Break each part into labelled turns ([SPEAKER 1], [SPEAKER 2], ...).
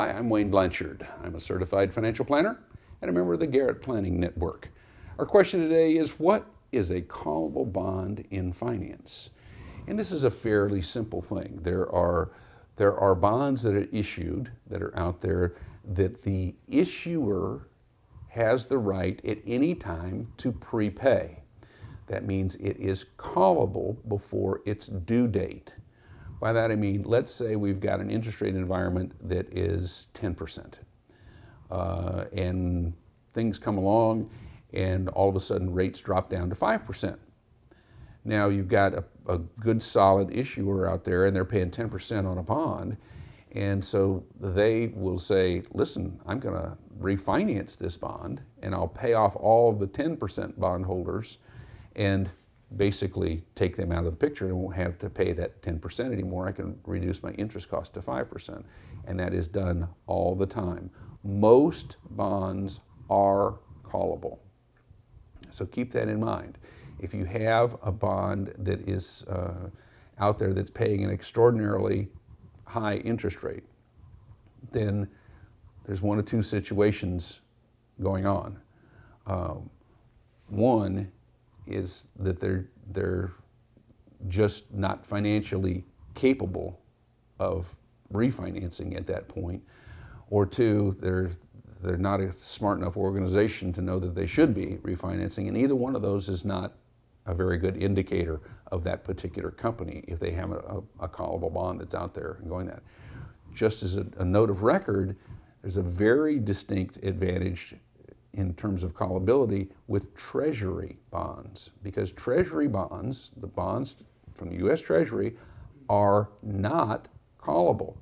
[SPEAKER 1] Hi, I'm Wayne Blanchard. I'm a certified financial planner and a member of the Garrett Planning Network. Our question today is, what is a callable bond in finance? And this is a fairly simple thing. There are bonds that are issued, that are out there, that the issuer has the right at any time to prepay. That means it is callable before its due date. By that I mean, let's say we've got an interest rate environment that is 10%, and things come along and all of a sudden rates drop down to 5%. Now you've got a good solid issuer out there and they're paying 10% on a bond, and so they will say, listen, I'm going to refinance this bond and I'll pay off all the 10% bondholders and basically take them out of the picture and won't have to pay that 10% anymore. I can reduce my interest cost to 5%. And that is done all the time. Most bonds are callable. So keep that in mind. If you have a bond that is out there that's paying an extraordinarily high interest rate, then there's one of two situations going on. One is that they're just not financially capable of refinancing at that point, or two, they're not a smart enough organization to know that they should be refinancing, and either one of those is not a very good indicator of that particular company if they have a callable bond that's out there and going that. Just as a note of record, there's a very distinct advantage in terms of callability with Treasury bonds, because Treasury bonds, the bonds from the U.S. Treasury, are not callable.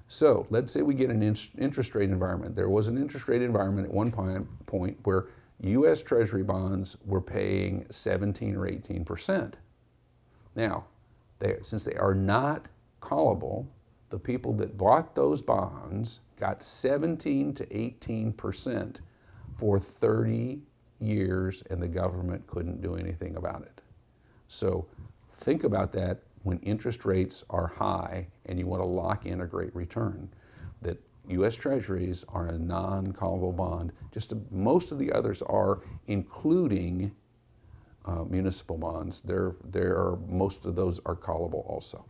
[SPEAKER 1] So let's say we get an interest rate environment. There was an interest rate environment at one point where U.S. Treasury bonds were paying 17 or 18%. Now, since they are not callable, the people that bought those bonds got 17 to 18% for 30 years, and the government couldn't do anything about it. So think about that when interest rates are high and you want to lock in a great return, that U.S. Treasuries are a non-callable bond. Most of the others are, including municipal bonds. Most of those are callable also.